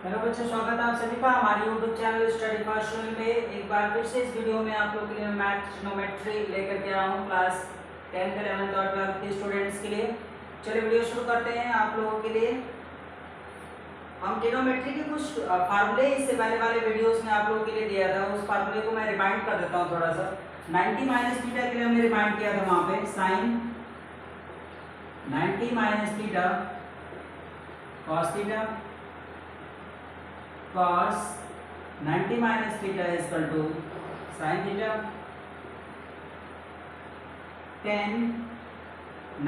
Hello बच्चों, स्वागत है आप सभी का हमारे यूट्यूब चैनल स्टडी फर्स्ट में। एक बार फिर से इस वीडियो में आप लोग के लिए मैथ ट्रिग्नोमेट्री लेकर के आया हूँ क्लास 10th 11th और 12th के स्टूडेंट्स के लिए। चलिए वीडियो शुरू करते हैं आप लोगों के लिए। हम ट्रिग्नोमेट्री के कुछ फार्मूले इससे पहले वाले वीडियोस में आप लोगों के लिए दिया था, उस फार्मूले को मैं रिमाइंड कर देता हूँ थोड़ा सा। 90 माइनस थीटा के लिए हमने रिमाइंड किया था वहाँ पे sine 90 minus theta cos theta cos 90 minus theta is equal to sin theta, tan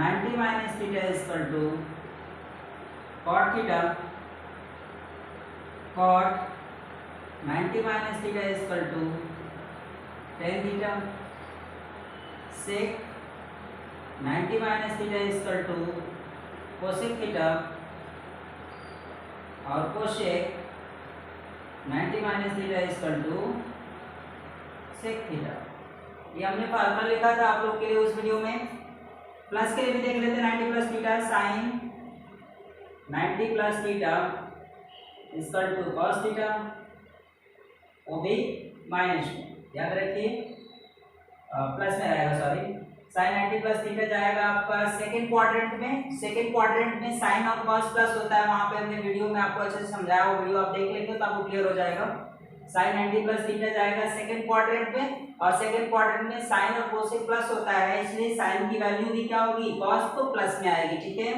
90 minus theta is equal to cot theta, cot 90 minus theta is equal to tan theta, sec 90 minus theta is equal to cosec theta और cosec 90 minus theta is equal to sec theta. ये हमने formula लिखा था आप लोग के लिए उस वीडियो में। प्लस के लिए भी देख लेते हैं 90 plus theta sine 90 plus theta is equal to cos theta, वो भी माइनस में, याद रखिए प्लस में रहेगा, सॉरी। साइन 90 प्लस थीटा जाएगा आपका सेकंड क्वाड्रेंट में। सेकंड क्वाड्रेंट में साइन और कॉस प्लस होता है, वहां पे हमने वीडियो में आपको अच्छे से समझाया, वो वीडियो आप देख लेंगे तो आपको क्लियर हो जाएगा। साइन 90 प्लस थीटा जाएगा सेकंड क्वाड्रेंट में, और सेकंड क्वाड्रेंट में साइन और कोसेक प्लस होता है, इसलिए साइन की वैल्यू भी क्या होगी, कॉस तो प्लस में आएगी, ठीक है।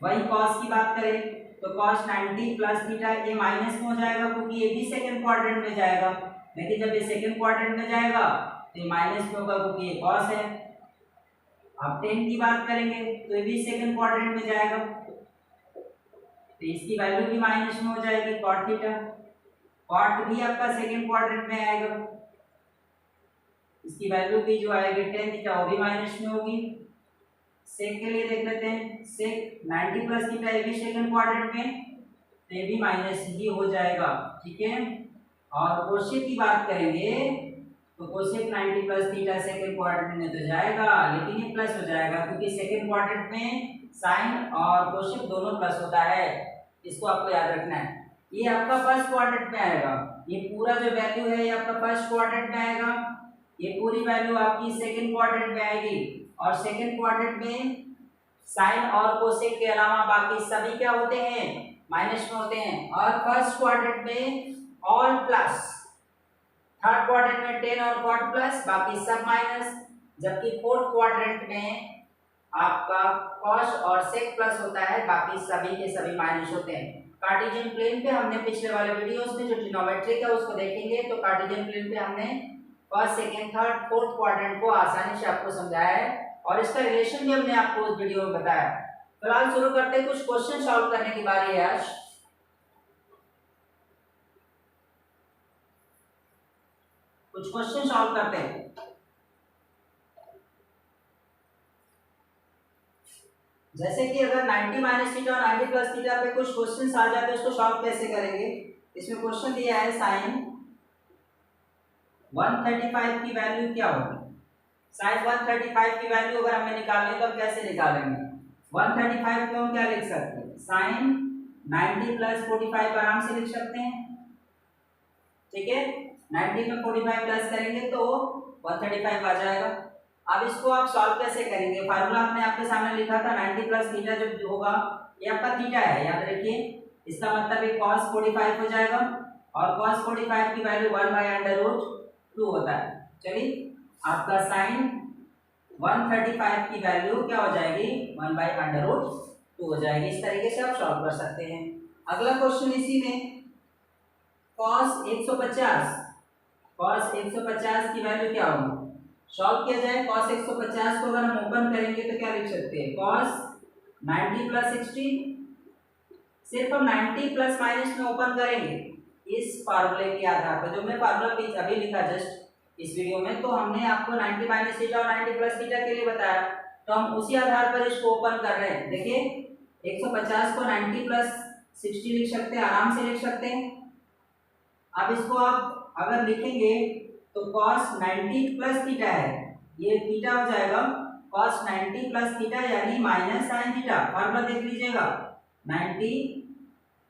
वही कॉस की बात करें तो कॉस 90 प्लस थीटा ये माइनस में हो जाएगा, क्योंकि ये भी सेकंड क्वाड्रेंट में जाएगा। लेकिन जब ये सेकंड क्वाड्रेंट में जाएगा तो ये माइनस में होगा, क्योंकि ये कॉस है। अब टेन की बात करेंगे तो ये भी सेकंड क्वाड्रेंट में जाएगा, तो इसकी वैल्यू भी माइनस में हो जाएगी, कॉट थीटा। कॉट भी आपका सेकंड क्वाड्रेंट में आएगा, इसकी वैल्यू भी जो आएगी टेन थीटा, वो भी माइनस में होगी। सेक के लिए देख लेते हैं, सेक 90 प्लस थीटा ये भी सेकंड क्वाड्रेंट में, तो ये भी माइनस ही हो जाएगा, ठीक है। और कोसेक की बात करेंगे तो cosec 90 plus theta second quadrant में तो जाएगा, लेकिन ये प्लस हो जाएगा, क्योंकि सेकंड क्वाड्रेंट में साइन और कोसेक दोनों प्लस होता है, इसको आपको याद रखना है। ये आपका फर्स्ट क्वाड्रेंट में आएगा, ये पूरा जो वैल्यू है ये आपका फर्स्ट क्वाड्रेंट में आएगा, ये पूरी वैल्यू आपकी सेकंड क्वाड्रेंट में आएगी। और सेकंड क्वाड्रेंट में साइन और कोसेक के अलावा बाकी सभी क्या होते हैं, माइनस में होते हैं। और फर्स्ट क्वाड्रेंट में ऑल प्लस, थर्ड क्वाड्रेंट में टेन और कॉट प्लस, बाकी सब माइनस। जबकि फोर्थ क्वाड्रेंट में आपका कॉस और सेक प्लस होता है, बाकी सभी के सभी माइनस होते हैं। कार्टेशियन प्लेन पे हमने पिछले वाले वीडियोस में जो ट्रिग्नोमेट्री का उसको देखेंगे, तो कार्टेशियन प्लेन पे हमने first second third fourth quadrant को आसानी से आपको समझाया है, और इसका रिलेशन भी हमने आपको उस वीडियो में बताया। फिलहाल शुरू करते हैं, कुछ क्वेश्चन सॉल्व करने की बारी है आज। कुछ क्वेश्चन सॉल्व करते हैं। जैसे कि अगर 90 माइनस थीटा और 90 प्लस थीटा पे कुछ क्वेश्चन आ जाते हैं, उसको सॉल्व कैसे करेंगे। इसमें क्वेश्चन दिया है साइन 135 की वैल्यू क्या होगी। साइन 135 की वैल्यू अगर हमें निकालनी तो हम कैसे निकालेंगे। 135 को हम क्या लिख सकते हैं, साइन 90 प्लस 45 आराम से लिख सकते हैं, ठीक है। 90 में 45 प्लस करेंगे तो 135 आ जाएगा। अब इसको आप सॉल्व कैसे करेंगे, फार्मूला आपने आपके सामने लिखा था, 90 प्लस थीटा जो होगा ये आपका थीटा है, याद रखिए। इसका मतलब ये cos 45 हो जाएगा, और cos 45 की वैल्यू 1/√2 होता है। चलिए आपका साइन 135 की वैल्यू क्या हो जाएगी, 1/√2 हो जाएगी। इस तरीके से आप सॉल्व कर सकते हैं। अगला क्वेश्चन इसी में, cos 150 की वैल्यू क्या होगी। सॉल्व किया जाए, cos 150 को अगर हम ओपन करेंगे तो क्या लिख सकते हैं, cos 90 प्लस 60। सिर्फ हम 90 प्लस माइनस में ओपन करेंगे इस फार्मूले के आधार पर, जो मैं फार्मूला अभी लिखा जस्ट इस वीडियो में, तो हमने आपको 90 माइनस थीटा और 90 प्लस थीटा के लिए बताया, तो हम उसी आधार पर इसको ओपन कर रहे हैं। देखिए 150 को 90 प्लस 60 लिख सकते हैं, आराम से लिख सकते हैं। अब इसको आप अगर लिखेंगे तो cos 90 प्लस थीटा है, ये थीटा हो जाएगा cos 90 प्लस थीटा यानी माइनस साइन थीटा। फार्मूला देख लीजिएगा, 90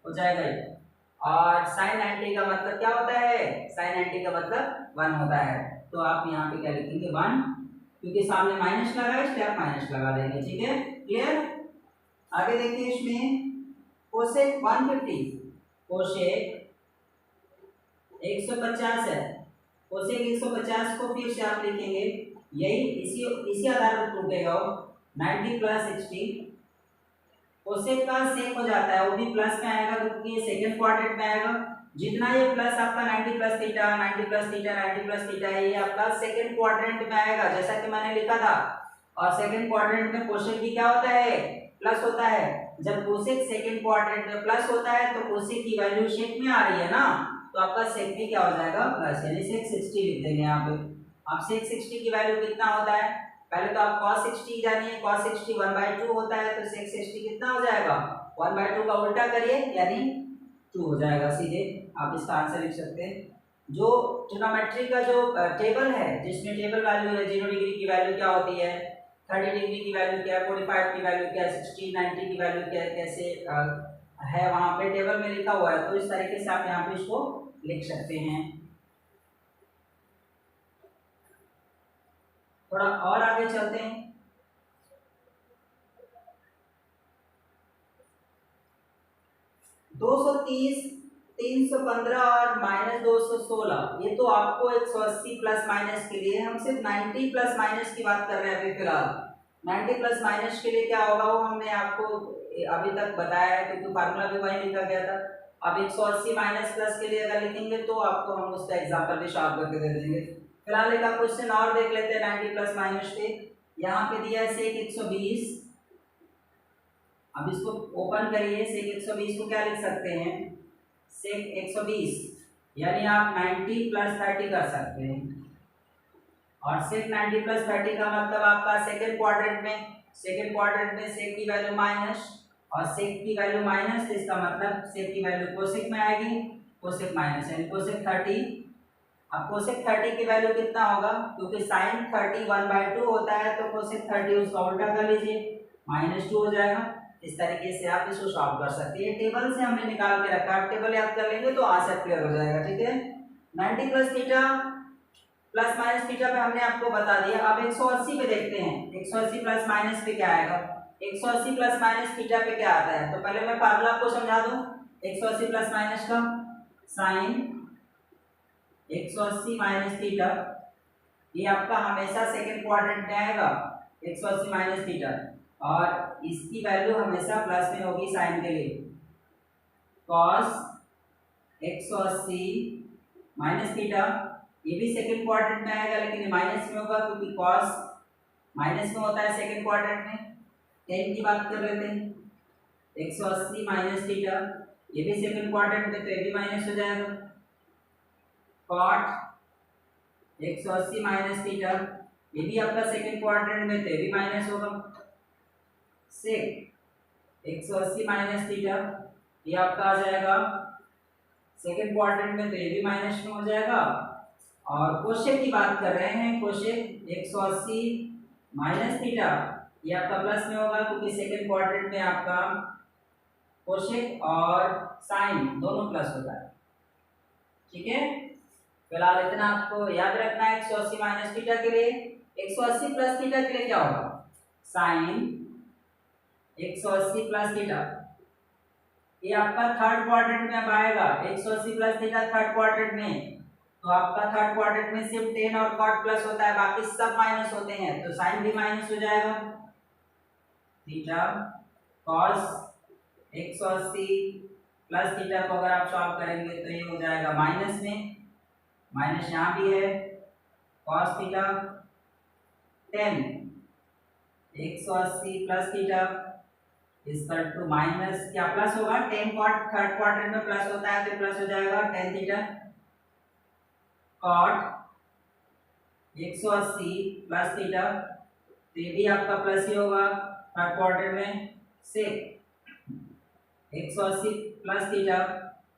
हो जाएगा ये, और साइन 90 का मतलब क्या होता है, साइन 90 का मतलब 1 होता है। तो आप यहाँ पे क्या लिखेंगे 1, क्योंकि सामने माइनस लगा है इसलिए आप माइनस लगा देंगे। ठीक है, क्लियर। आगे देखिए इसमें कोसेक 150, कोसेक 150 है, कोसेक 150 को फिर से आप लिखेंगे यही इसी इसी आधार पर टूटेगा 90 प्लस 60, कोसेक का सेक हो जाता है वो भी प्लस में आएगा क्योंकि ये सेकंड क्वाड्रेंट में आएगा। जितना ये प्लस आपका 90 plus theta 90 plus theta 90 plus theta है ये आपका सेकंड क्वाड्रेंट में आएगा जैसा कि मैंने लिखा था। और सेकंड क्वाड्रेंट में कोसेक भी क्या होता है, प्लस होता है। जब कोसेक सेकंड क्वाड्रेंट में प्लस होता है तो कोसेक की वैल्यू सेक में आ रही है ना, तो आपका सेक भी क्या हो जाएगा प्लस, यानी सेक 60 लिख देंगे यहाँ पे। अब सेक 60 की वैल्यू कितना होता है, पहले तो आप cos 60 जानिए, cos 60 1/2 होता है तो sec 60 कितना हो जाएगा 1/2 का उल्टा करिए यानी 2 हो जाएगा। सीधे आप इसका आंसर लिख सकते हैं। जो ट्रिग्नोमेट्री का जो टेबल है जिसमें टेबल वैल्यू है 0 डिग्री की वैल्यू क्या होती है, 30 डिग्री की वैल्यू क्या है, 45 की वैल्यू क्या है, 60 90 की वैल्यू क्या है, कैसे है वहां पे टेबल में लिखा हुआ है। तो इस तरीके से आप यहाँ पे इसको लिख सकते हैं। थोड़ा और आगे चलते हैं। 230 315 और -216 ये तो आपको 180 प्लस माइनस के लिए, हम सिर्फ 90 प्लस माइनस की बात कर रहे हैं अभी फिलहाल। 90 प्लस माइनस के लिए क्या होगा वो हमने आपको अभी तक बताया है क्योंकि फार्मूला भी वही लिखा गया था। अब 180 माइनस प्लस के लिए अगर लिखेंगे तो आपको हम उसका एग्जांपल भी सॉल्व करके दे देंगे। फिलहाल एक क्वेश्चन और देख लेते हैं 90 प्लस माइनस पे। यहाँ पे दिया है सेक 120। अब इसको ओपन करिए, सेक 120 को क्या लिख सकते हैं, सेक 120 यानी आप 90 प्लस 30 कर सकते हैं। और सेक 90 प्लस 30 का मतलब आपका सेकंड क्वाड्रेंट में सेक की वैल्यू माइनस और सेक की वैल्यू माइनस, तो इसका मतलब सेक की वैल्यू कोसेक में आएगी, कोसेक माइनस यानी कोसेक 30। अब कोसेक 30 की वैल्यू कितना होगा, क्योंकि साइन 30 1/2 होता है तो कोसेक 30 उसका उल्टा कर लीजिए -2 हो जाएगा। इस तरीके से आप इसको सॉल्व कर सकते हैं। टेबल से हमने निकाल के रखा है, टेबल याद कर लेंगे तो आंसर क्लियर हो जाएगा। ठीक है, 90 plus theta plus minus theta पे हमने आपको बता दिया। अब 180 पे देखते हैं, 180 प्लस माइनस पे क्या आएगा, 180 प्लस माइनस थीटा पे क्या आता है। तो पहले मैं फार्मूला आपको समझा दूं 180 प्लस माइनस का, साइन 180 माइनस थीटा ये आपका हमेशा सेकंड क्वाड्रेंट में आएगा 180 माइनस थीटा, और इसकी वैल्यू हमेशा प्लस में होगी साइन के लिए। cos 180 माइनस थीटा ये भी सेकंड क्वाड्रेंट में आएगा लेकिन ये माइनस में होगा क्योंकि cos माइनस में होता है सेकंड क्वाड्रेंट में। टेन की बात कर लेते हैं, 180 माइनस थीटा ये भी सेकंड क्वाड्रेंट में तो ये भी माइनस हो जाएगा। cot 180 माइनस थीटा ये भी आपका सेकंड क्वाड्रेंट में तो ये भी माइनस होगा। सेक 180 माइनस थीटा ये आपका आ जाएगा सेकंड क्वाड्रेंट में तो ये भी माइनस में हो जाएगा। और कोसेक की बात कर रहे हैं, कोसेक 180 माइनस थीटा ये आपका प्लस में होगा क्योंकि सेकंड क्वाड्रेंट में आपका कोसेक और साइन दोनों प्लस होता है। ठीक है, फिलहाल इतना आपको याद रखना है 180 माइनस थीटा के लिए। 180 प्लस थीटा के लिए क्या होगा, साइन 180 प्लस थीटा ये आपका थर्ड क्वाड्रेंट में अब आएगा। 180 प्लस थीटा थर्ड क्वाड्रेंट में, तो आपका थर्ड क्वाड्रेंट में सिर्फ टेन और कॉट प्लस होता है, बाकी सब माइनस होते हैं तो साइन भी माइनस हो जाएगा। थीटा cos 180 प्लस थीटा को अगर आप सॉल्व करेंगे तो ये हो जाएगा माइनस में, माइनस यहाँ भी है cos थीटा 10 180 प्लस थीटा इसका टू माइनस क्या प्लस होगा, 10 कॉट थर्ड क्वाड्रेंट में प्लस होता है तो प्लस हो जाएगा 10 थीटा cot 180 प्लस थीटा तो ये भी आपका प्लस ही होगा थर्ड क्वाड्रेंट में। सेक 180 प्लस थीटा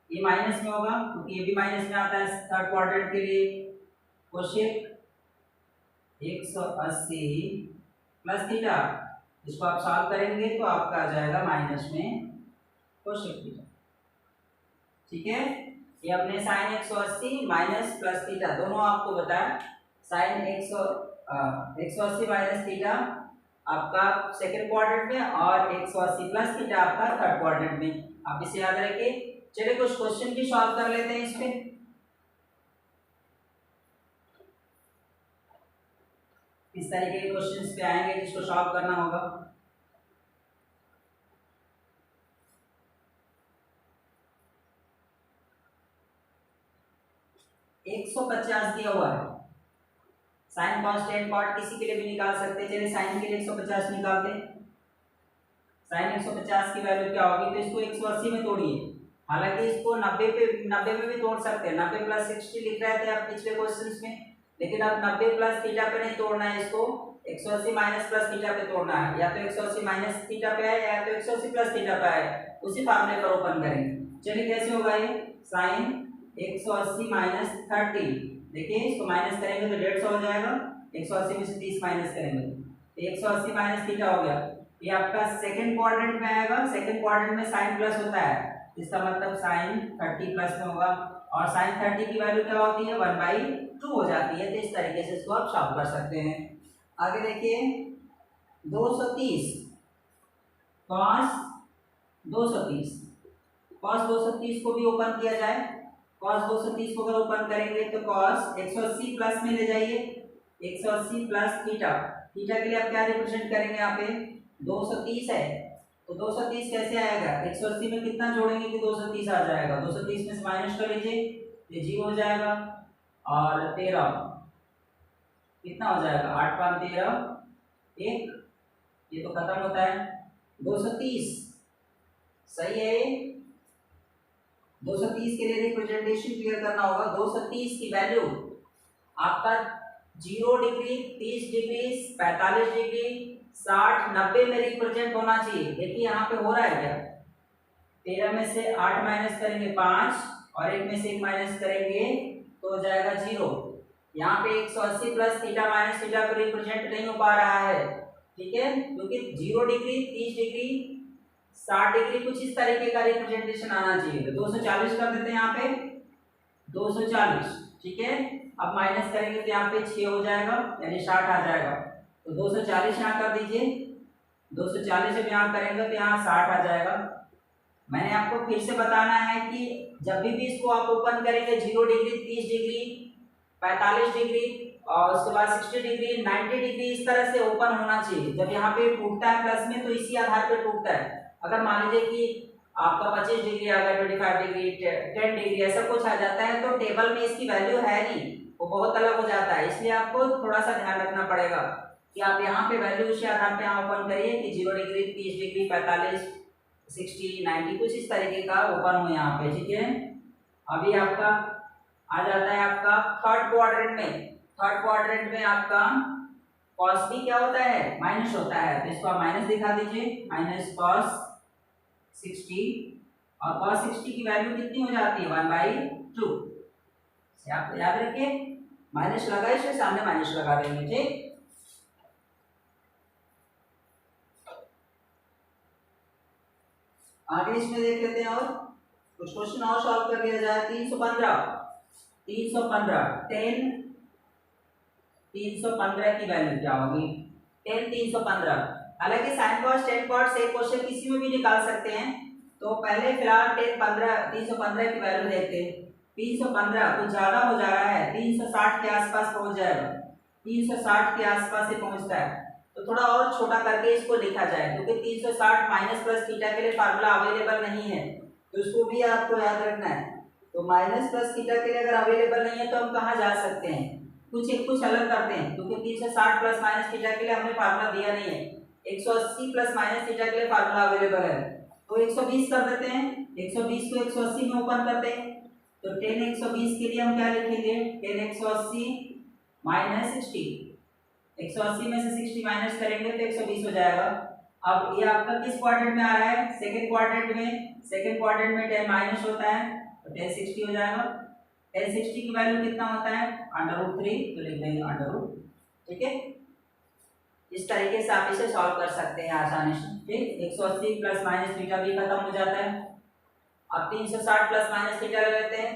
ये माइनस में होगा क्योंकि ये भी माइनस में आता है थर्ड क्वाड्रेंट के लिए। कोसेक 180 प्लस थीटा इसको आप सॉल्व करेंगे तो आपका आ जाएगा माइनस में कोसेक थीटा। ठीक है, ये अपने साइन 180 माइनस प्लस थीटा दोनों आपको बताया। साइन 180 माइनस थीटा आपका सेकंड क्वाड्रेंट में और 180 प्लस थीटा आपका थर्ड क्वाड्रेंट में। आप इसे याद रखिए। चलिए कुछ क्वेश्चन भी सॉल्व कर लेते हैं इस पे। इस तरीके के क्वेश्चंस पे आएंगे जिसको सॉल्व करना होगा। एक 150 दिया हुआ है, साइन कॉस टेन कॉट किसी के लिए भी निकाल सकते हैं। चलिए साइन के लिए 150 निकालते हैं। साइन 150 की वैल्यू क्या होगी, तो इसको 180 में तोड़िए। हालांकि इसको 90 में भी तोड़ सकते हैं, 90 प्लस 60 लिख रहे थे आप पिछले क्वेश्चंस में, लेकिन अब 90 प्लस थीटा पे नहीं तोड़ना है, इसको 180 माइनस प्लस थीटा पे तोड़ना है। या तो 180 माइनस थीटा पे है या तो 180 प्लस थीटा पे है, उसी फार्मूले पर ओपन करेंगे। चलिए कैसे होगा ये, साइन 180 माइनस 30, देखिए इसको माइनस करेंगे तो 150 हो जाएगा, 180 में से 30 माइनस करेंगे तो 180 माइनस थीटा हो गया। ये आपका सेकंड क्वाड्रेंट में आएगा। सेकंड क्वाड्रेंट में साइन प्लस होता है, इसका मतलब साइन 30 प्लस में होगा। और साइन 30 की वैल्यू क्या होती है, 1/2 हो जाती है। तो इस तरीके से इसको आप सॉल्व कर सकते हैं। आगे देखिए 230 cos 230 cos 230 को भी ओपन किया जाए। cos 230 को अगर ओपन करेंगे तो cos 180 प्लस में ले जाइए, 180 प्लस थीटा। थीटा के लिए आप क्या रिप्रेजेंट करेंगे, यहाँ पे 230 है तो 230 कैसे आएगा, 180 में कितना जोड़ेंगे कि 230 आ जाएगा, 230 में से माइनस कर लीजिए, ये 0 हो जाएगा। और 13 कितना हो जाएगा, 8 5 13 1, ये तो खत्म होता है 230, सही है। 230 के लिए रिप्रेजेंटेशन क्लियर करना होगा। 230 की वैल्यू आपका 0 डिग्री, 30 डिग्री, 45 डिग्री, 60 90 में रिप्रेजेंट होना चाहिए। देखिए यहाँ पे हो रहा है क्या, 13 में से 8 माइनस करेंगे 5 और 1 में से 1 माइनस करेंगे तो हो जाएगा 0। यहाँ पे 180 प्लस थीटा माइनस थीटा को रिप्रेजेंट नहीं हो पा रहा है, ठीक है, क्योंकि 0 डिग्री, 30 डिग्री, 60 डिग्री कुछ इस तरीके का रिप्रेजेंटेशन आना चाहिए। तो 240 कर देते हैं यहाँ पे, 240, ठीक है। अब माइनस करेंगे तो यहाँ पे 6 हो जाएगा, यानी 60 आ जाएगा। तो 240 यहाँ कर दीजिए, 240 जब यहाँ करेंगे तो यहाँ 60 आ जाएगा। मैंने आपको फिर से बताना है कि जब भी इसको आप ओपन करेंगे 0 डिग्री, 30 डिग्री, 45 डिग्री और उसके बाद 60 डिग्री, 90 डिग्री, इस तरह से ओपन होना चाहिए। जब यहाँ पे टूटता है प्लस में तो इसी आधार पे टूटता है। अगर मान लीजिए कि आपका 25 डिग्री आ गया, 25 डिग्री, 10 डिग्री ऐसा कुछ आ जाता है तो टेबल में इसकी वैल्यू है नहीं, वो बहुत अलग हो जाता है। इसलिए आपको थोड़ा सा ध्यान रखना पड़ेगा कि आप यहाँ पे वैल्यू उसी आधार पे यहाँ ओपन करिए कि 0 डिग्री, 30 डिग्री, 45, 60, 90 कुछ इस तरीके का ओपन हो यहाँ पे, ठीक है। अभी आपका आ जाता है आपका थर्ड क्वाड्रेंट में। थर्ड क्वाड्रेंट में आपका cos भी क्या होता है, माइनस होता है, तो इसको आप माइनस दिखा दीजिए, माइनस cos 60 और cos 60 की वैल्यू कितनी हो जाती है, 1/2। आप याद रखिए, माइनस लगा इसके सामने माइनस लगा देंगे, ठीक। आगे इसमें देख लेते हैं और कुछ क्वेश्चन और सॉल्व कर लिया जाए। 315 315 की वैल्यू क्या होगी, 10 315। हालांकि साइन कॉस टेन कॉट से क्वेश्चन किसी में भी निकाल सकते हैं, तो पहले फिलहाल 315 की वैल्यू देखते हैं। 315 कुछ ज्यादा हो जा रहा है, 360 के आसपास पहुंच जाएगा, 360 के आसपास से पहुंचता है, तो थोड़ा और छोटा करके इसको लिखा जाए, क्योंकि 360 माइनस प्लस थीटा के लिए फार्मूला अवेलेबल नहीं है, तो इसको भी आपको याद रखना है। तो माइनस प्लस थीटा के लिए अगर अवेलेबल नहीं है तो हम कहाँ जा सकते हैं, कुछ अलग करते हैं, क्योंकि 360 प्लस माइनस थीटा के लिए हमने फार्मूला दिया नहीं है। 180 प्लस माइनस थीटा के लिए फार्मूला अवेलेबल है, तो 120 कर देते हैं। 120 को 180 में ओपन करते हैं, तो 10 120 के लिए हम क्या लिखेंगे, 10 180 माइनस 60, 180 में से 60 माइनस करेंगे तो 120 हो जाएगा। अब ये आपका किस क्वाड्रेंट में आ रहा है, सेकंड क्वाड्रेंट में। सेकंड क्वाड्रेंट में 10 माइनस होता है तो 10 60 हो जाएगा। 10 60 की वैल्यू कितना होता है, √3, तो लिख देंगे √, ठीक है। इस तरीके से आप इसे सॉल्व कर सकते हैं आसानी से, ठीक। 180 प्लस माइनस थीटा भी खत्म हो जाता है। अब 360 प्लस माइनस थीटा ले लेते हैं।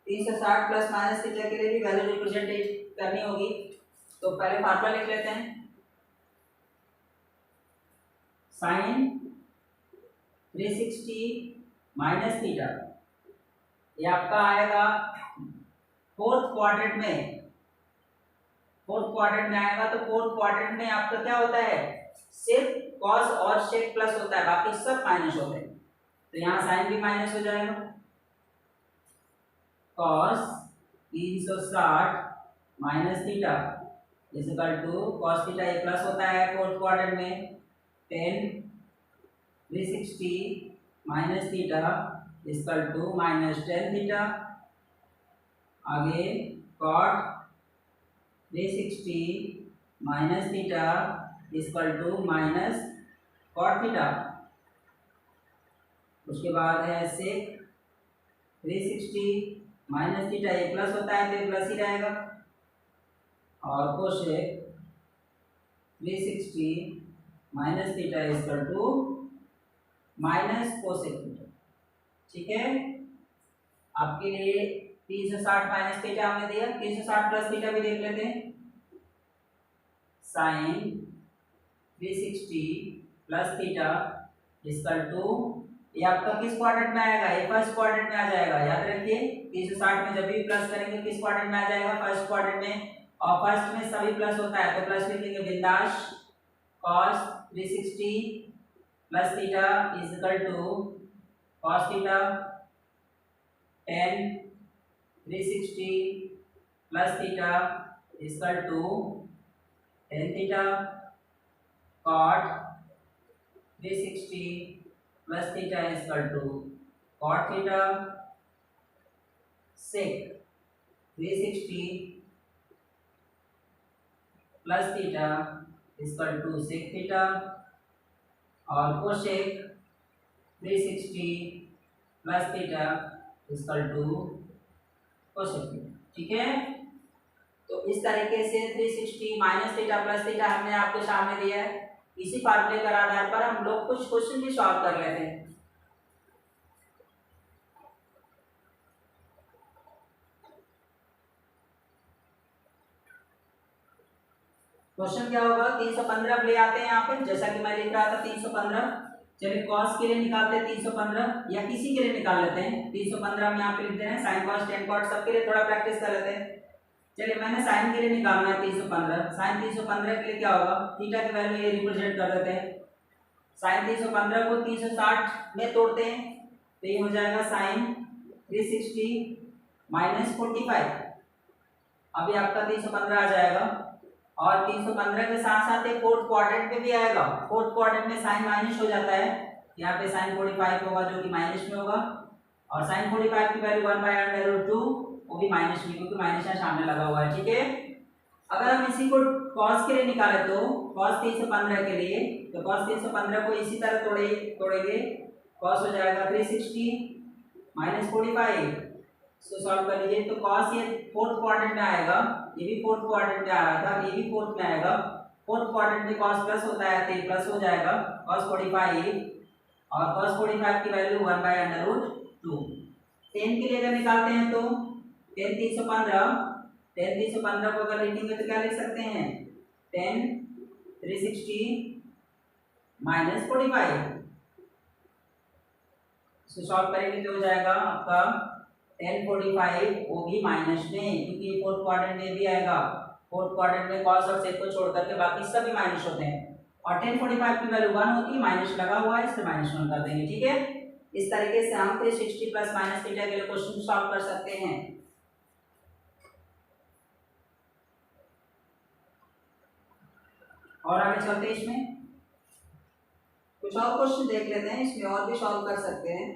360 प्लस माइनस थीटा के लिए भी वैल्यू रिप्रेजेंट करनी होगी, तो पहले फार्मूला लिख लेते हैं। साइन 360 माइनस थीटा, ये आपका आएगा फोर्थ क्वाड्रेंट में। फोर्थ क्वाड्रेंट में आएगा तो फोर्थ क्वाड्रेंट में आपका क्या होता है, सिर्फ कॉस और शेक प्लस होता है, बाकी सब माइनस होते हैं। तो यहाँ साइन भी माइनस हो जाएगा। Cos 360 minus theta is equal to cos theta, ये प्लस होता है फोर्थ क्वाड्रेंट में, 10 360 minus theta is equal to minus 10 theta. आगे cot 360 minus theta is equal to minus cot theta. उसके बाद है सेक 360 माइनस थीटा, ये प्लस होता है तो प्लस ही रहेगा, और cosec 360 minus theta is equal to minus cosec theta. ठीक है, आपके लिए 360 माइनस थीटा हमने दिया, 360 प्लस थीटा भी देख लेते हैं। Sine 360 plus theta is equal to, ये आपका किस क्वाड्रेंट में आएगा, ये फर्स्ट क्वाड्रेंट में आ जाएगा। याद रखिए 360 में जब भी प्लस करेंगे किस क्वाड्रेंट में आ जाएगा, फर्स्ट क्वाड्रेंट में, और फर्स्ट में सभी प्लस होता है तो प्लस लिखेंगे बिंदास। cos 360 plus theta is equal to cos theta, 10 360 plus theta is equal to 10 theta, cot 360 plus theta is equal to cot theta, sec 360 plus theta is equal to sec theta, और cosec 360 plus theta is equal to cosec theta. ठीक है, तो इस तरीके से 360 minus theta plus theta हमने आपके सामने दिया है। इसी फार्मूले के आधार पर हम लोग कुछ क्वेश्चन भी सॉल्व कर लेते हैं। क्वेश्चन क्या होगा, 315 ले आते हैं यहाँ पे, जैसा कि मैं लिख रहा था 315। चलिए cos के लिए निकालते हैं 315, या किसी के लिए निकाल लेते हैं 315। हम यहाँ पे लिखते हैं sin cos tan cot, सबके लिए थोड़ा प्रैक्टिस कर लेते हैं। चलिए मैंने साइन के लिए निकालना है 315। साइन 315 के लिए क्या होगा, थीटा की वैल्यू ये रिप्रेजेंट कर देते हैं। साइन 315 को 360 में तोड़ते हैं तो ये हो जाएगा साइन 360 माइनस 45। अभी आपका 315 आ जाएगा, और 315 के साथ साथ एक फोर्थ क्वाड्रेंट में भी आएगा। फोर्थ क्वाड्रेंट में साइन माइनस हो जाता है, यहाँ पे साइन 45 होगा जो कि माइनस में होगा, और साइन 45 की वैल्यू 1/√2, वो भी माइनस में, क्योंकि माइनस यहाँ सामने लगा हुआ है। ठीक है, अगर हम इसी को cos के लिए निकाले तो cos 315 के लिए, तो cos 315 को इसी तरह तोड़ेंगे, cos हो जाएगा 360 माइनस 45। इसको सॉल्व कर लीजिए तो cos ये फोर्थ क्वाड्रेंट में आएगा, ये भी फोर्थ क्वाड्रेंट में आ रहा था, ये भी फोर्थ में आएगा। फोर्थ क्वाड्रेंट में cos प्लस होता है तो प्लस हो जाएगा cos 45, और cos 45 की वैल्यू 1/√2। 10 के लिए अगर निकालते हैं तो 10 315 को अगर लिखेंगे तो क्या लिख सकते हैं, 10 360 माइनस 45। इसको सॉल्व करेंगे तो हो जाएगा आपका 10 45, वो भी माइनस में, क्योंकि ये फोर्थ क्वाड्रेंट में भी आएगा। फोर्थ क्वाड्रेंट में cos और sec को छोड़ करके बाकी सभी माइनस होते हैं, और 10 45 की वैल्यू 1 होती है, माइनस लगा हुआ है इसलिए -1 कर देंगे। ठीक है, इस तरीके से हम 360 प्लस माइनस थीटा के लिए क्वेश्चन सॉल्व कर सकते हैं। और आगे चलते हैं, इसमें कुछ और क्वेश्चन देख लेते हैं, इसमें और भी सॉल्व कर सकते हैं।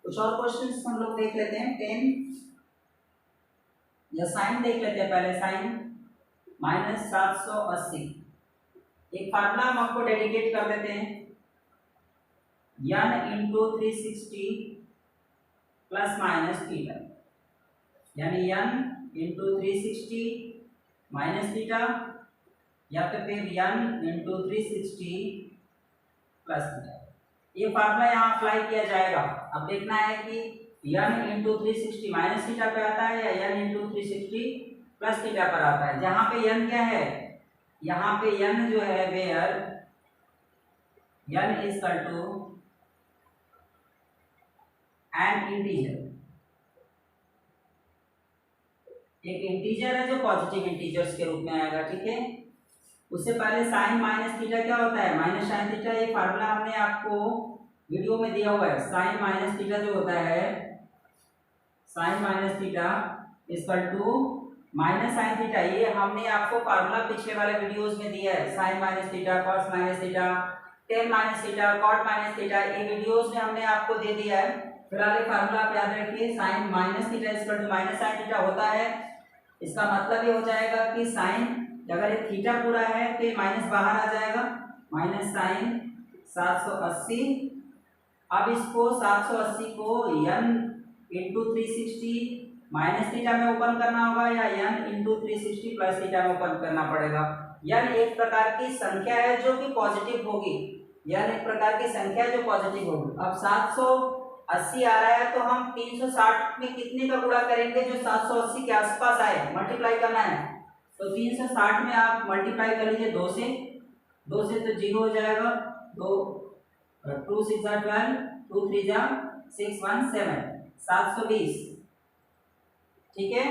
कुछ और क्वेश्चंस हम लोग देख लेते हैं। 10 या साइन देख लेते हैं पहले, साइन -780। एक फार्मूला हम आपको डेडिकेट कर देते हैं, n into 360 plus minus theta, यानी n इंटू 360 माइनस थीटा, या तो फिर n इंटू 360 प्लस थीटा। ये फार्मूला यहाँ अप्लाई किया जाएगा। अब देखना है कि n इंटू 360 माइनस थीटा पे आता है या n इंटू 360 प्लस थीटा पर आता है। जहाँ पे n क्या है, यहाँ पे n जो है where n is equal to an integer, एक इंटीजर है जो पॉजिटिव इंटीजर्स के रूप में आएगा, ठीक है। उससे पहले साइन माइनस थीटा क्या होता है, माइनस साइन थीटा। ये फार्मूला हमने आपको वीडियो में दिया हुआ है। साइन माइनस थीटा जो होता है, sine minus theta equal to minus sine theta. ये हमने आपको फार्मूला पिछले वाले वीडियोस में दिया है। Sine minus theta, cos minus theta, tan minus theta, cot minus theta, ये वीडियोस में हमने आपको दे दिया है। फिलहाल ये फार्मूला आप याद रखिए, sine minus theta equal to minus sine theta होता है। इसका मतलब ये हो जाएगा कि साइन, अगर ये थीटा पूरा है तो ये माइनस बाहर आ जाएगा, माइनस साइन 780। अब इसको 780 को n इंटू 360 माइनस थीटा में ओपन करना होगा या n इंटू 360 प्लस थीटा में ओपन करना पड़ेगा। n एक प्रकार की संख्या है जो कि पॉजिटिव होगी, n एक प्रकार की संख्या है जो पॉजिटिव होगी। अब 780 आ रहा है तो हम 360 में कितने का गुणा करेंगे जो 780 के आसपास आए, मल्टीप्लाई करना है। तो 360 में आप मल्टीप्लाई कर लीजिए 2 से, 2 से तो 0 हो जाएगा, 2 2 6 12, 2 3 6 1 7, 720, ठीक है।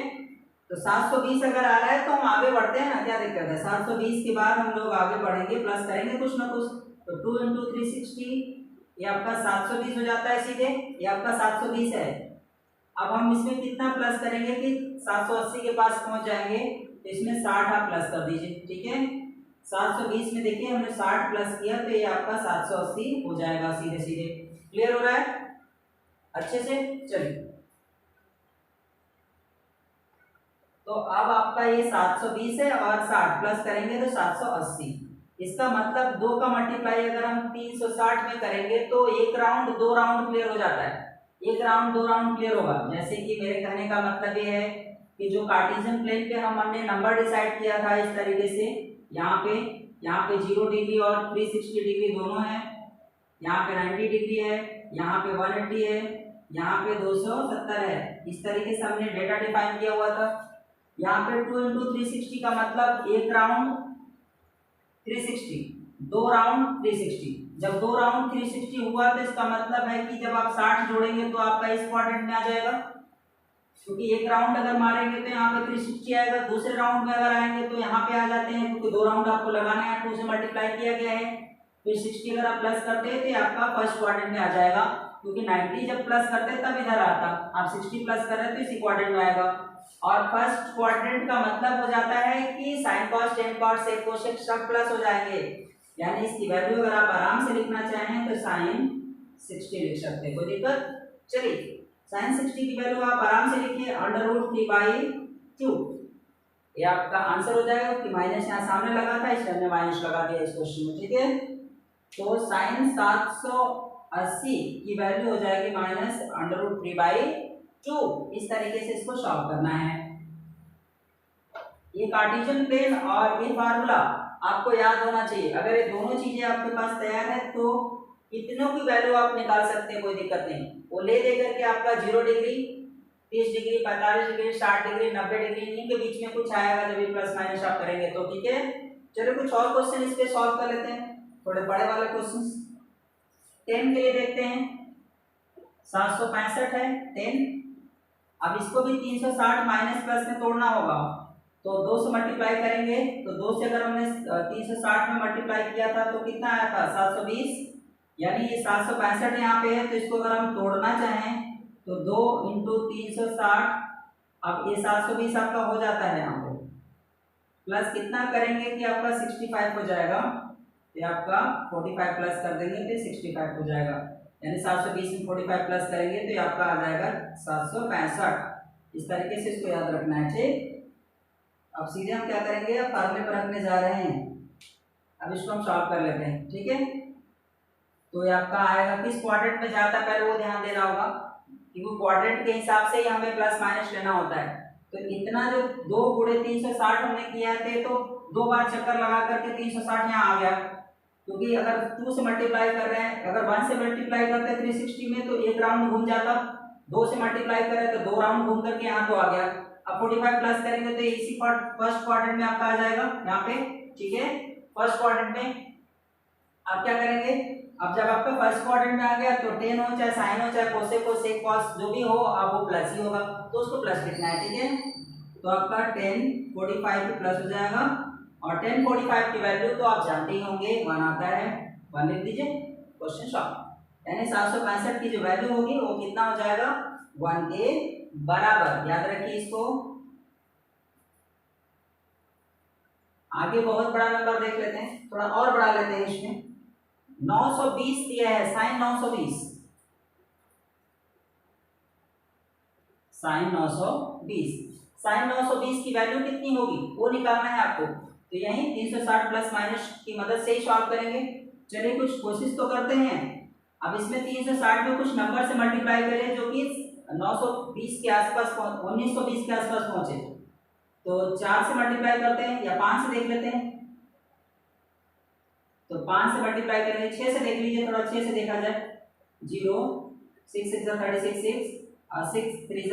तो 720 अगर आ रहा है तो हम आगे बढ़ते हैं ना, क्या दिक्कत है। 720 के बाद हम लोग आगे बढ़ेंगे, प्लस करेंगे कुछ ना कुछ। तो 2 इंटू 360 ये आपका 720 हो जाता है सीधे, ये आपका 720 है। अब हम इसमें कितना प्लस करेंगे कि 780 के पास पहुंच जाएंगे, तो इसमें 60 आप प्लस कर दीजिए, ठीक है। 720 में देखिए हमने 60 प्लस किया तो ये आपका 780 हो जाएगा सीधे सीधे। क्लियर हो रहा है अच्छे से, चलिए। तो अब आपका ये 720 है और 60 प्लस करेंगे तो 780। इसका मतलब 2 का मल्टीप्लाई अगर हम 360 में करेंगे तो एक राउंड 2 राउंड क्लियर हो जाता है, एक राउंड 2 राउंड क्लियर होगा। जैसे कि मेरे कहने का मतलब ये है कि जो कार्टेशियन प्लेन पे हमने नंबर डिसाइड किया था इस तरीके से, यहाँ पे 0 डिग्री और 360 डिग्री दोनों है, यहाँ पे 90 डिग्री है, यहाँ पे 180 है, यहाँ पे 270 है। इस तरीके से हमने डेटा डिफाइन किया हुआ था। यहाँ पे 2 इंटू 360 का मतलब एक राउंड 360, 2 राउंड 360। जब 2 राउंड 360 हुआ तो इसका मतलब है कि जब आप 60 जोड़ेंगे तो आपका इस क्वाड्रेंट में आ जाएगा, क्योंकि एक राउंड अगर मारेंगे तो यहाँ पे 360 आएगा, दूसरे राउंड में अगर आएंगे तो यहाँ पे आ जाते हैं, क्योंकि 2 राउंड आपको लगाना है, 2 से मल्टीप्लाई किया गया है। फिर 60 अगर आप प्लस करते हैं तो आपका फर्स्ट क्वाड्रेंट में आ जाएगा, क्योंकि 90 जब प्लस करते हैं तब इधर आता, आप 60 प्लस कर रहे हैं तो इसी क्वाड्रेंट में आएगा। और फर्स्ट क्वाड्रेंट का मतलब हो जाता है कि sin cos tan cos sec cos सब प्लस हो जाएंगे, यानी इसकी वैल्यू अगर आप आराम से लिखना चाहें तो sin 60 लिख सकते हैं, कोई दिक्कत। चलिए sin 60 की वैल्यू आप आराम से लिखिए √3/2, ये आपका आंसर हो जाएगा कि माइनस यहाँ सामने लगा था इसलिए हमने माइनस लगा दिया इस क्वेश्चन में, ठीक है। तो sin 780 की वैल्यू हो जाएगी -√3/2। इस तरीके से इसको सॉल्व करना है। ये कार्टेशियन प्लेन और ये फार्मूला आपको याद होना चाहिए। अगर ये दोनों चीजें आपके पास तैयार है तो इतनों की वैल्यू आप निकाल सकते हैं, कोई दिक्कत नहीं। वो ले दे करके आपका 0 degree, 30 degree, 45 degree, 60 degree, 90 degree, इनके बीच में कुछ आएगा जब ये प्लस माइनस आप करेंगे तो, ठीक है। चलो कुछ और क्वेश्चन इस पे सॉल्व कर लेते हैं, थोड़े बड़े वाले क्वेश्चन। 10 के लिए देखते हैं, 765 है 10। अब इसको भी 360 माइनस प्लस में तोड़ना होगा, तो 2 से मल्टीप्लाई करेंगे। तो 2 से अगर हमने 360 में मल्टीप्लाई किया था तो कितना आया था 720, यानी ये 765 यहाँ पे है। तो इसको अगर हम तोड़ना चाहें तो 2 इंटू 360, अब ये 720 आपका हो जाता है यहाँ पे, प्लस कितना करेंगे कि आपका 65 हो जाएगा, ये आपका 45 प्लस कर देंगे तो 65 हो जाएगा, यानी 720 में 45 प्लस करेंगे तो ये आपका आ जाएगा 765। इस तरीके से इसको याद रखना है, ठीक। अब सीधे हम क्या करेंगे, अब फार्मूले पर रखने जा रहे हैं। अब इसको हम सॉल्व कर लेते हैं, ठीक है। तो ये आपका आएगा किस क्वाड्रेंट में जाता है पहले वो ध्यान देना होगा, कि वो क्वाड्रेंट के हिसाब से ही हमें प्लस माइनस लेना होता है। तो इतना जो 2 गुणे 360 हमने किया थे, तो 2 बार चक्कर लगा करके 360 यहाँ आ गया, क्योंकि अगर 2 से मल्टीप्लाई कर रहे हैं, अगर 1 से मल्टीप्लाई करते हैं 360 में तो एक राउंड घूम जाता, 2 से मल्टीप्लाई कर रहे हैं तो 2 राउंड घूम करके यहाँ तो आ गया। अब 45 प्लस करेंगे तो इसी फर्स्ट क्वाड्रेंट में आपका आ जाएगा यहाँ पे, ठीक है। फर्स्ट क्वाड्रेंट में आप क्या करेंगे, अब जब आपका फर्स्ट क्वाड्रेंट में आ गया तो टेन हो चाहे साइन हो चाहे कोसेक हो सेक कॉस जो भी हो, अब वो प्लस ही होगा, तो उसको प्लस लिखना है, ठीक है। तो आपका 10 45 पे प्लस हो जाएगा, और 10 45 की वैल्यू तो आप जानते ही होंगे 1 आता है, 1 लिख दीजिए, क्वेश्चन सॉल्व। यानी 765 की जो वैल्यू होगी वो कितना हो जाएगा, 1 के बराबर। याद रखिए इसको। आगे बहुत बड़ा नंबर देख लेते हैं, थोड़ा और बढ़ा लेते हैं इसमें। 920 दिया है, साइन 920, साइन 920 की वैल्यू कितनी होगी वो निकालना है आपको। तो यही 360 प्लस माइनस की मदद से ही सॉल्व करेंगे। चलिए कुछ कोशिश तो करते हैं। अब इसमें 360 में कुछ नंबर से मल्टीप्लाई करें जो कि 920 के आसपास 1920 के आसपास पहुंचे, तो 4 से मल्टीप्लाई करते हैं या 5 से देख लेते हैं। तो 5 से मल्टीप्लाई करेंगे, 6 से देख लीजिए, थोड़ा 6 से देखा जाए। 0 6 6 36 6 और 6 3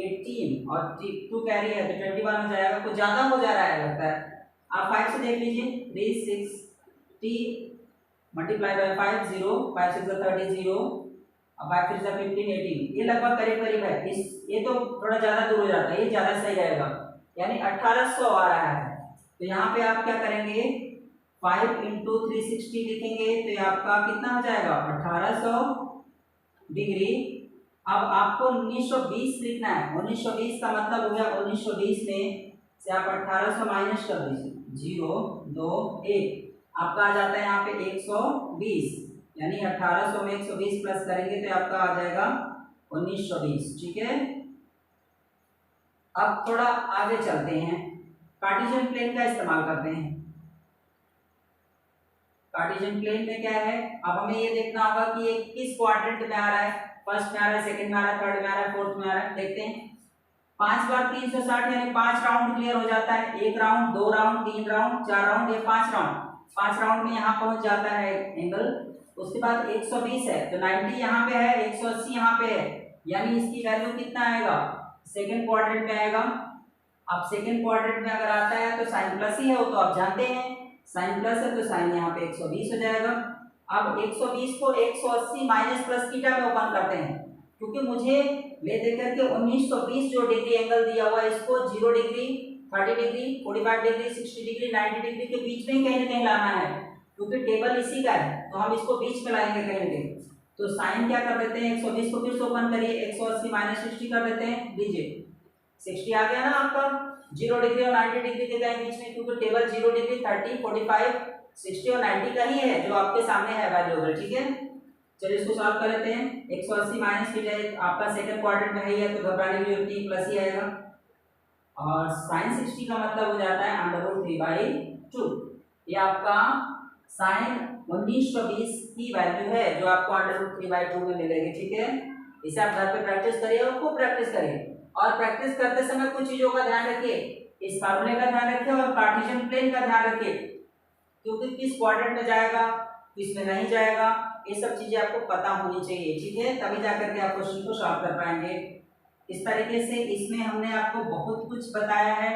18 और 2 कैरी है तो 21 हो जाएगा। कुछ ज्यादा हो जा रहा है लगता है। आप 5 से देख लीजिए, 3 60 मल्टीप्लाई बाय 5 0 5 6 30 0 और 5 3 15 18, ये लगभग करीब करीब है। इस ये तो थोड़ा ज्यादा दूर हो जाता है, ये ज्यादा सही रहेगा, यानी 1800 आ रहा है। तो यहाँ पे आप क्या करेंगे, 5 इंटू 360 लिखेंगे तो ये आपका कितना हो जाएगा, 1800 डिग्री। अब आपको 1920 लिखना है। 1920 का मतलब हो गया 1920 में से आप 1800 माइनस कर दीजिए, 0 2 1, आपका आ जाता है यहाँ पे 120, यानी 1800 में 120 प्लस करेंगे तो आपका आ जाएगा 1920, ठीक है। अब थोड़ा आगे चलते हैं, कार्टेशियन प्लेन का इस्तेमाल करते हैं। कार्टेशियन प्लेन में क्या है, अब हमें ये देखना होगा कि ये किस क्वाड्रेंट में आ रहा है, फर्स्ट में आ रहा है, सेकंड में आ रहा है, थर्ड में आ रहा है, फोर्थ में आ रहा है। देखते हैं, 5 बार 360 यानी 5 राउंड क्लियर हो जाता है। 1 राउंड 2 राउंड 3 राउंड 4 राउंड, ये 5 राउंड। 5 राउंड में यहाँ पहुंच जाता है एंगल। उसके बाद 120 है तो 90 यहाँ पे है, 180 यहाँ पे है, यानी इसकी वैल्यू कितना आएगा, सेकंड क्वाड्रेंट में आएगा। अब सेकंड क्वाड्रेंट में अगर आता है तो साइन प्लस ही है, वो तो आप जानते हैं, साइन प्लस है तो साइन यहाँ पे 120 हो जाएगा। अब 120 को 180 माइनस प्लस थीटा में ओपन करते हैं, क्योंकि मुझे ले देकर के 1920 जो डिग्री एंगल दिया हुआ है इसको 0 degree 30 degree 45 degree 60 degree 90 degree के बीच में कहीं ना कहीं लाना है, क्योंकि टेबल इसी का है, तो हम इसको बीच में लाएंगे कहीं ना कहीं। तो साइन क्या कर देते हैं, 120 को फिर से ओपन करिए, 180 माइनस 60 कर देते हैं, लीजिए 60 आ गया ना आपका, 0 डिग्री और 90 डिग्री के कहीं बीच में, क्योंकि टेबल 0 डिग्री 30 45 60 और 90 का ही है जो आपके सामने है वैल्यूएबल, ठीक है। चलिए इसको सॉल्व कर लेते हैं। 180 माइनस थीटा आपका सेकंड क्वाड्रेंट में है तो घबराने की जरूरत नहीं, प्लस ही आएगा। और साइन 60 का मतलब हो जाता है √3/2, ये आपका साइन 1920 की वैल्यू है जो आपको √3/2 में मिलेगी, ठीक है। इसे आप घर पे प्रैक्टिस करिए और खूब प्रैक्टिस करिए, और प्रैक्टिस करते समय कुछ चीजों का ध्यान रखिए, इस फार्मूले का ध्यान रखिए और कार्टेशियन प्लेन का ध्यान रखिए, क्योंकि किस क्वाड्रेंट में जाएगा किस में नहीं जाएगा, ये सब चीजें आपको पता होनी चाहिए, ठीक है, तभी जाकर के आप क्वेश्चन को सॉल्व कर पाएंगे। इस तरीके से इसमें हमने आपको बहुत कुछ बताया है।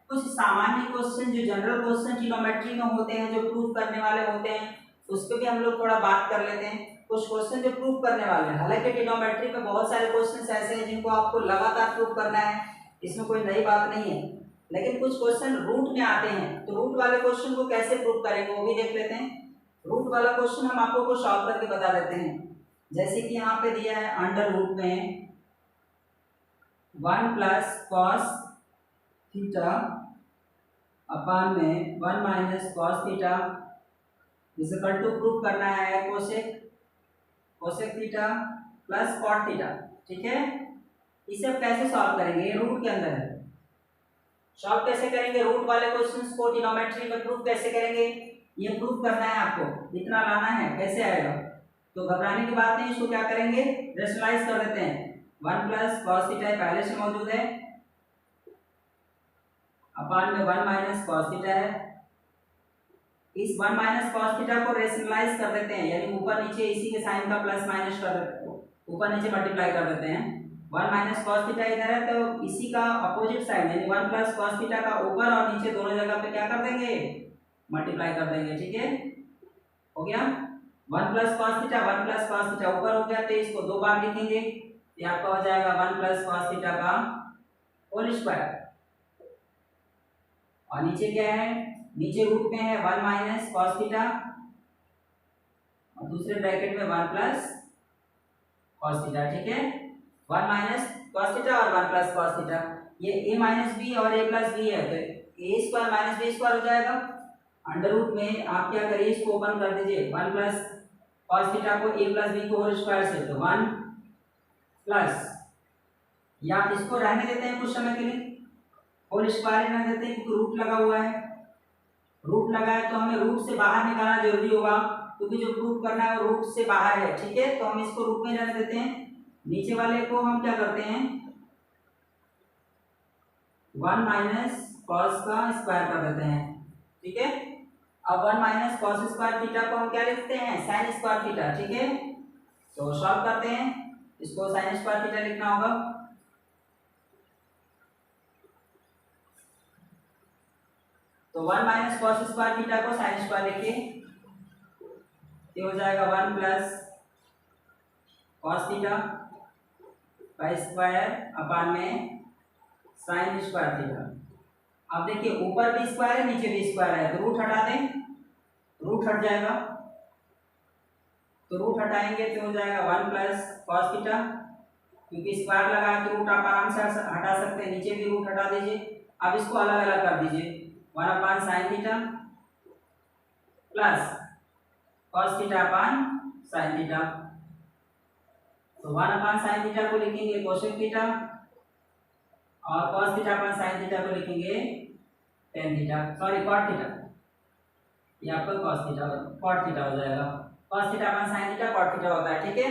कुछ सामान्य क्वेश्चन जो जनरल क्वेश्चन ट्रिग्नोमेट्री में होते हैं, जो प्रूफ करने वाले होते हैं, उस पर भी हम लोग थोड़ा बात कर लेते हैं। कुछ क्वेश्चन जो प्रूफ करने वाले हैं, हालांकि ट्रिग्नोमेट्री में बहुत सारे क्वेश्चन ऐसे हैं जिनको आपको लगातार प्रूफ करना है, इसमें कोई नई बात नहीं है, लेकिन कुछ क्वेश्चन रूट में आते हैं, तो रूट वाले क्वेश्चन को कैसे प्रूफ करेंगे वो भी देख लेते हैं। रूट वाला क्वेश्चन हम आपको को सॉल्व करके बता देते हैं। जैसे कि यहाँ पे दिया है अंडर रूट में 1 प्लस कॉस थीटा अपान में 1 minus cos theta is equal to proof करना है cosec theta plus cot theta, ठीक है। इसे आप कैसे सॉल्व करेंगे, ये रूट के अंदर है, सॉल्व कैसे करेंगे रूट वाले क्वेश्चंस को ट्रिग्नोमेट्री में, प्रूफ कैसे करेंगे, ये प्रूफ करना है आपको, इतना लाना है, कैसे आएगा, तो घबराने की बात नहीं, इसको क्या करेंगे रेशनलाइज कर देते हैं। 1 प्लस कॉस थीटा पहले से मौजूद है, अपान में 1 माइनस कॉस थीटा है। इस 1 माइनस कॉस थीटा को रेशनलाइज कर देते हैं, यानी ऊपर नीचे इसी के साइन का प्लस माइनस कर देते हैं, ऊपर नीचे मल्टीप्लाई कर देते हैं। 1 माइनस कॉस थीटा इधर है तो इसी का अपोजिट साइड यानी 1 प्लस कॉस थीटा का ऊपर और नीचे दोनों जगह पे क्या कर देंगे, मल्टीप्लाई कर देंगे। ठीक है, हो गया। 1 plus cos theta 1 plus cos theta ऊपर हो गया, तो इसको दो बार लिखेंगे, ये आपका हो जाएगा 1 प्लस कॉस थीटा का होल स्क्वायर। और नीचे क्या है, नीचे रूट में है 1 माइनस कॉस थीटा और दूसरे ब्रैकेट में 1 प्लस कॉस थीटा। ठीक है, 1 माइनस कॉस थीटा और 1 प्लस कॉस थीटा, ये a माइनस बी और a प्लस बी है, तो a square minus B square हो जाएगा। अंडर रूट में आप क्या करिए, इसको ओपन कर दीजिए, 1 प्लस कॉस थीटा को a प्लस बी को होल स्क्वायर से, तो 1 प्लस, या इसको रहने देते हैं कुछ समय के लिए, होल स्क्वायर रहने देते हैं क्योंकि रूट लगा हुआ है। रूट लगा है तो हमें रूट से बाहर निकालना जरूरी होगा, क्योंकि जो प्रूफ करना है वो रूट से बाहर है। ठीक है, तो हम इसको रूट में रहने देते हैं, नीचे वाले को हम क्या करते हैं 1 माइनस कॉस का स्क्वायर कर देते हैं। ठीक है, अब 1 माइनस कॉस स्क्वायर थीटा को हम क्या लिखते हैं, साइन स्क्वायर थीटा। ठीक है, तो सॉल्व करते हैं, इसको साइन स्क्वायर थीटा लिखना होगा। तो 1 माइनस कॉस स्क्वायर थीटा को साइन स्क्वायर लिखिए, ये हो जाएगा 1 प्लस कॉस थीटा का स्क्वायर अपान में साइन स्क्वायर थीटा। अब देखिए ऊपर भी स्क्वायर है नीचे भी स्क्वायर है, तो रूट हटा दें, रूट हट जाएगा, तो रूट हटाएंगे तो हो जाएगा 1 प्लस कॉस थीटा, क्योंकि स्क्वायर लगा है तो रूट आप आराम से हटा सकते हैं, नीचे भी रूट हटा दीजिए। अब इसको अलग अलग कर दीजिए, 1 upon sine theta plus cos theta upon sine theta, तो 1 अपान साइन थीटा को लिखेंगे कोसेक थीटा और cos theta upon sine theta को लिखेंगे tan theta, sorry cot theta, ये आपका कॉस थीटा कॉट थीटा हो जाएगा। Cos theta upon sine theta cot theta होता है। ठीक है,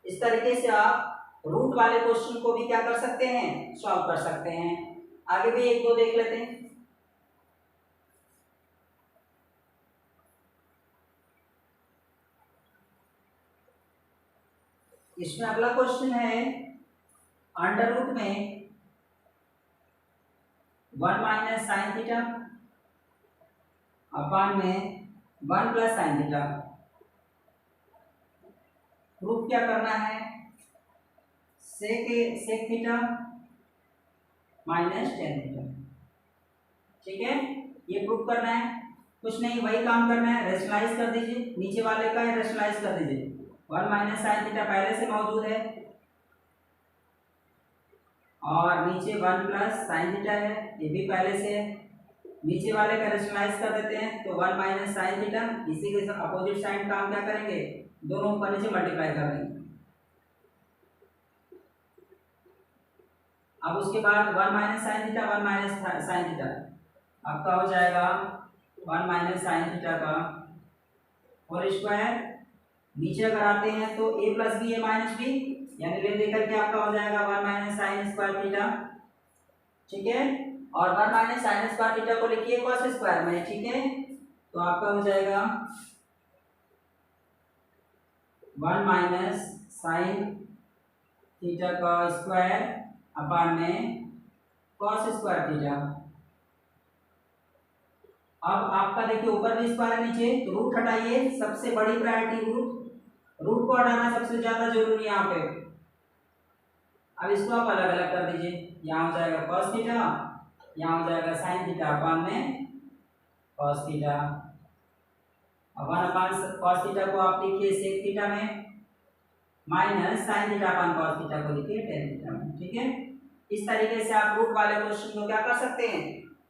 इस तरीके से आप रूट वाले क्वेश्चन को भी क्या कर सकते हैं, सॉल्व कर सकते हैं। आगे भी एक दो देख लेते हैं। इसमें अगला क्वेश्चन है, अंडर रूट में 1 माइनस साइन थीटा अपान में 1 प्लस साइन थीटा, प्रूफ क्या करना है, sec theta minus tan theta. ठीक है, ये प्रूफ करना है, कुछ नहीं वही काम करना है, रेशनलाइज कर दीजिए, नीचे वाले का रेशनलाइज कर दीजिए। 1 माइनस साइन थीटा पहले से मौजूद है और नीचे 1 प्लस साइन थीटा है, ये भी पहले से है, नीचे वाले का रेशनलाइज कर देते हैं, तो 1 माइनस साइन थीटा, इसी के अपोजिट साइन का हम क्या करेंगे, दोनों ऊपर नीचे मल्टीप्लाई कर देंगे। अब उसके बाद 1 minus sine theta 1 minus sine theta आपका हो जाएगा 1 माइनस साइन थीटा का होल स्क्वायर, नीचे अगर आते हैं तो a plus B A minus B, यानी ले देकर के आपका हो जाएगा 1 माइनस साइन स्क्वायर थीटा। ठीक है, और 1 माइनस साइन स्क्वायर थीटा को लिखिए कॉस स्क्वायर में। ठीक है, तो आपका हो जाएगा 1 माइनस साइन थीटा का स्क्वायर अपान में कॉस स्क्वायर थीटा। अब आपका देखिए ऊपर भी स्क्वायर है नीचे, तो रूट हटाइए, सबसे बड़ी प्रायोरिटी रूट को हटाना सबसे ज्यादा जरूरी है यहाँ पे। अब इसको आप अलग अलग कर दीजिए, यहाँ हो जाएगा कॉस थीटा, यहाँ हो जाएगा साइन थीटा अपान में कॉस थीटा। अब 1 अपान कॉस थीटा को आप लिखिए सेक थीटा में, minus sine theta upon cos theta को लिखिए टेन थीटा में। ठीक है, इस तरीके से आप रूट वाले क्वेश्चन को क्या कर सकते हैं,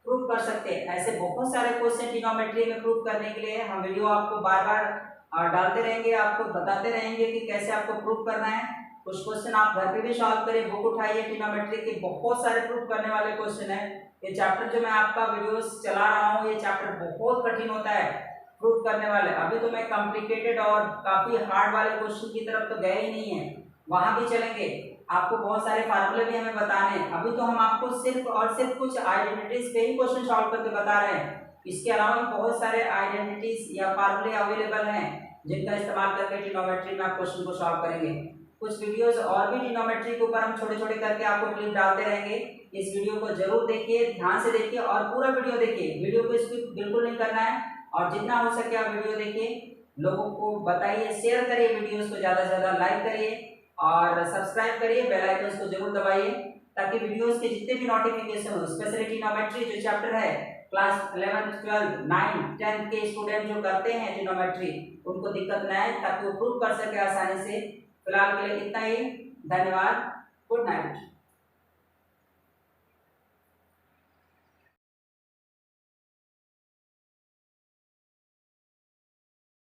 प्रूफ कर सकते हैं। ऐसे बहुत सारे क्वेश्चन ट्रिग्नोमेट्री में प्रूफ करने के लिए हम वीडियो आपको बार बार डालते रहेंगे, आपको बताते रहेंगे कि कैसे आपको प्रूफ करना है। कुछ क्वेश्चन आप घर पे भी सॉल्व करें, बुक उठाइए, ट्रिग्नोमेट्री के बहुत सारे प्रूफ करने वाले क्वेश्चन है। ये चैप्टर जो मैं आपका वीडियोस चला रहा हूँ, ये चैप्टर बहुत कठिन होता है प्रूफ करने वाले। अभी तो मैं कॉम्प्लिकेटेड और काफी हार्ड वाले क्वेश्चन की तरफ तो गए ही नहीं है, वहां भी चलेंगे। आपको बहुत सारे फार्मूले भी हमें बताने हैं। अभी तो हम आपको सिर्फ और सिर्फ कुछ आइडेंटिटीज पे ही क्वेश्चन सॉल्व करके बता रहे हैं। इसके अलावा भी बहुत सारे आइडेंटिटीज या फार्मूले अवेलेबल हैं जिनका इस्तेमाल करके ट्रिग्नोमेट्री में आप क्वेश्चन को सॉल्व करेंगे। कुछ वीडियोस और भी ट्रिग्नोमेट्री के ऊपर हम छोटे छोटे करके आपको क्लिप डालते रहेंगे। इस वीडियो को जरूर देखिए, ध्यान से देखिए और पूरा वीडियो देखिए। वीडियो को स्किप बिल्कुल नहीं करना है और जितना हो सके आप वीडियो देखिए, लोगों को बताइए, शेयर करिए वीडियोस को, ज़्यादा से ज़्यादा लाइक करिए और सब्सक्राइब करिए, बेल आइकन को जरूर दबाइए ताकि वीडियोस के जितने भी नोटिफिकेशन हो, स्पेशली ट्रिग्नोमेट्री जो चैप्टर है class 11th 12th 9th 10th के स्टूडेंट जो करते हैं ट्रिग्नोमेट्री, उनको दिक्कत न आए ताकि वो प्रूव कर सके आसानी से। फिलहाल के लिए इतना ही, धन्यवाद, गुड नाइट।